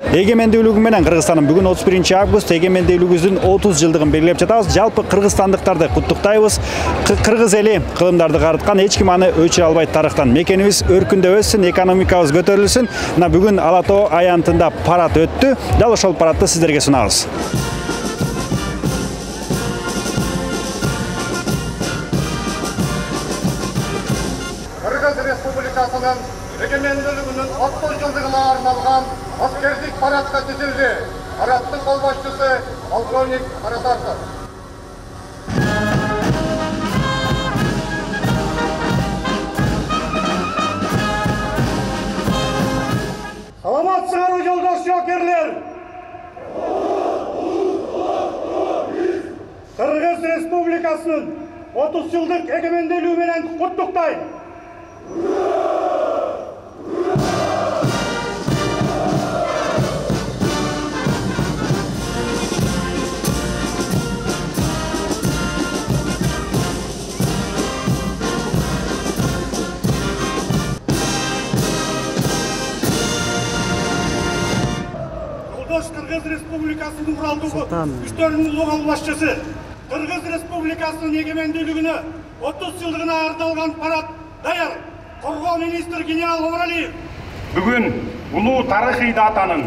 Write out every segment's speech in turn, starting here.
Эгемендүүлүгү менен Кыргызстандын бүгүн 31 август эгемендүүлүгүбүздүн 30 жылдыгын белгилеп жатабыз. Жалпы кыргызстандыктарды куттуктайбыз. Кыргыз эли кылымдарды карыткан, эч ким аны өчүрө албайт тарыхтан. Мекенибиз өркүндөп өссүн, экономикабыз көтөрүлсүн. Мына бүгүн Ала Тоо аянтында парад өттү. Дал ошол парадты сиздерге сунабыз. Кыргыз Республикасынын эгемендүүлүгүнүн 30 жылдыгына арналган аскердик парадка түзүлдү. Парадтын кол башчысы полковник Каратартов. Саламатсыңарбы жолдош жокерлер. Кыргыз Республикасынын 30 жылдык эгемендүүлүгү менен куттуктайм. Кыргыз Республикасынын уралдуу күчтөрүнүн улуу кол башчысы, Кыргыз Республикасынын эгемендүүлүгүнө 30 жылдыгына арналган парад даяр. Коргоо министр генерал Омаралиев. Бүгүн улуу тарыхый датанын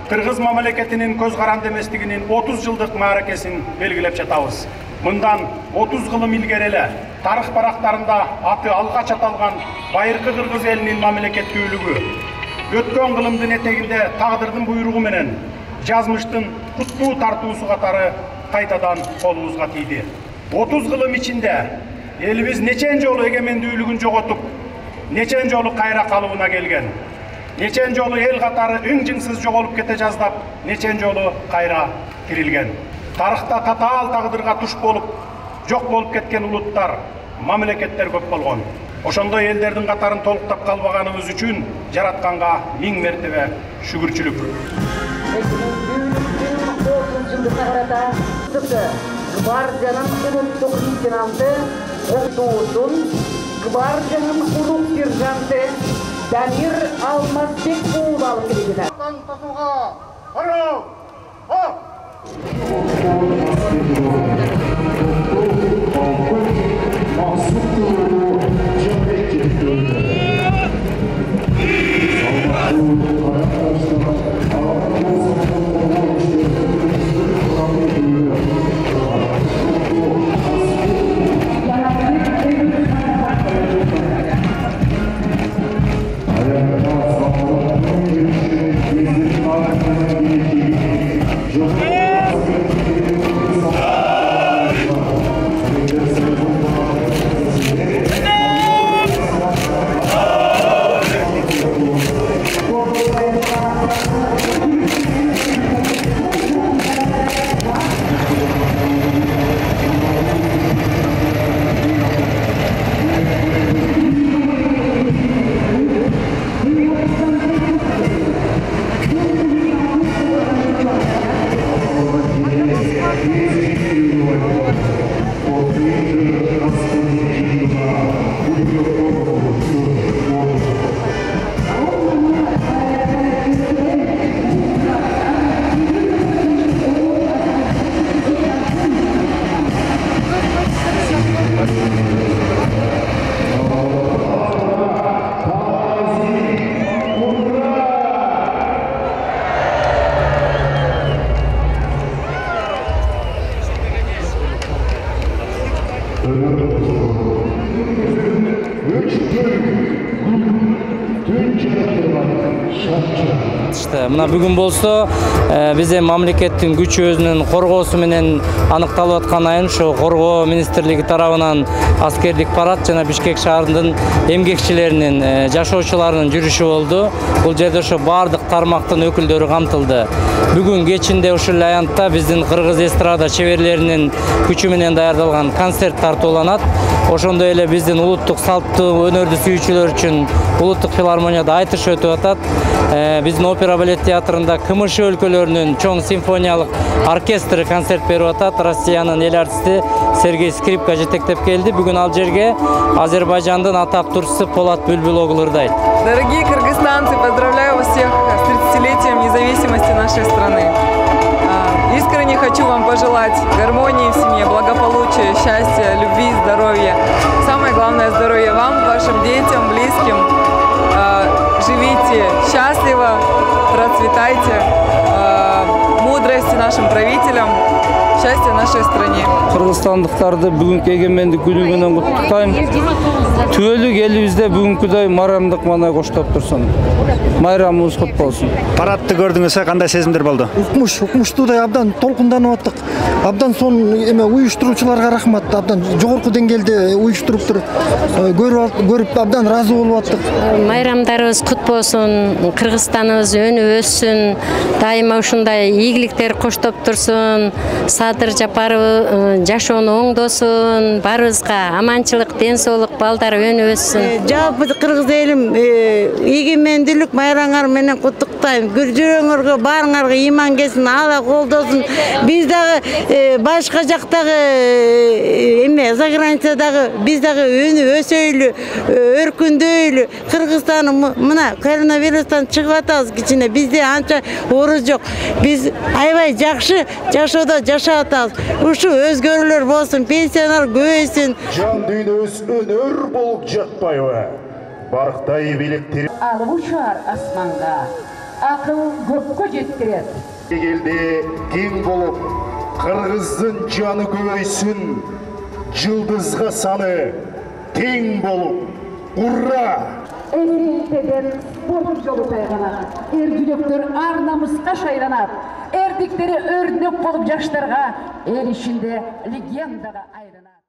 Кыргыз мамлекетинин көз каранды эместигинин 30 жылдык мааракесин белгилеп жатабыз. Мындан 30 кылым илгери эле тарых барактарында аты алгач аталган Байыркы Кыргыз элинин мамлекеттүүлүгү өткөн кылымдын этегинде тагдырдын буйругу менен жазмыштын куттуу тартуусу катары кайтадан колубузга тийди. 30 кылым ичинде элибиз нечен жолу эгемендүүлүгүн жоготуп, нечен жолу кайра калыбына келген, нечен жолу эл катары ың-жыңсыз жоголуп кете жаздап, нечен жолу кайра тирилген. Тарыхта татаал тагдырга туш болуп, жок болуп кеткен улуттар, мамлекеттер көп болгон. Ошондой элдердин катарын толуктап калбаганыбыз үчүн жаратканга 1000 мертебе шүгүрчүлүк. Гвардиянын улуттук лейтенанты, Октоосун, гвардиянын улук сержанты Дамир Алмазбек уулу алып келген. Тосууга кароо. Мына бүгүн болсо биздин мамлекеттин күчү өзүнүн коргоосу менен аныкталып аткан айын ошо коргоо министрлиги тарабынан аскердик парад жана Бишкек шаарынын эмгекчилеринин, жашоочуларынын жүрүшү болду. Бул жерде ошо баардык тармактын өкүлдөрү камтылды. Бүгүн кечинде ушул аянтта биздин кыргыз эстрада чеберлеринин күчү менен даярдалган концерт тартууланат. Ошондой эле биздин улуттук салттуу өнөрдү сүйүүчүлөр үчүн улуттук филармонияда айтыш өтүп атат. Биздин опера Опера балет театрында КМШ өлкөлөрүнүн чоң симфониялык оркестрі концерт берип атат. Россиянын эл артисти Сергей Скрипка жетектеп келди. Бүгүн ал жерге Азербайжандын атактуучусу Полат Бүлбүл ырдайт. Дорогие кыргызстанцы, поздравляю вас всех с 30-летием независимости нашей страны. Искренне хочу вам пожелать гармонии в семье, благополучия, счастья, любви, здоровья. Самое главное — здоровья вам, вашим детям, близким. Живите счастливо, процветайте. Мудрости нашим правителям, счастья нашей стране. Кыргызстандыктарды бүгүнкү эгемендик күнү менен куттуктайм. Түбөлүк элибизде бүгүнкүдөй марамдык мана коштоп турсун. Майрамыбыз кут болсун. Парадты көрдүңүз, кандай сезимдер болду? Укмуштуудай абдан толкунданып аттык. Абдан сон эме уюштуруучуларга рахмат. Абдан жогорку деңгээлде уюштуруптур. Көрүп абдан ыраазы болуп аттык. Майрамдарыбыз кут болсун. Кыргызстаныбыз өнүп өссүн. Дайыма ушундай ийгиликтер коштоп турсун. Садыр Жапаров жашоону оңдосун. Барыбызга аманчылык, ден соолук, балдар өнүп өссүн. Жалпы кыргыз элим эгемендүүлүк майраңар менен куттуктайм. Күржүрөңөргө баарыңарга ыйман келсин, Алла колдосун. Биз дагы башка жактагы эме заграницадагы биз дагы өнүп өсөйлү, өркүндөйлү. Кыргызстан мына коронавирустан чыгып атабыз кичине. Бизде анча оруз жок. Биз аябай жакшы жашоодо жашап атабыз. Ушу өзгөрүүлөр болсун, пенсиялар көбөйсүн. Жан дүйнөбүз өнөр болуп жатпайбы? Барыктай бийликтер Алып учар асманга, акыл көккө жеткирет. Келди тең болуп, кыргыздын жаны көбөйсүн, жылдызга саны тең болуп. Ура! Эсилтеден спорт жолу тайганат. Эргүлөктөр ар намыска шайланат. Эрдиктери өрнөк болуп жаштарга, эл ишинде легендага айланат.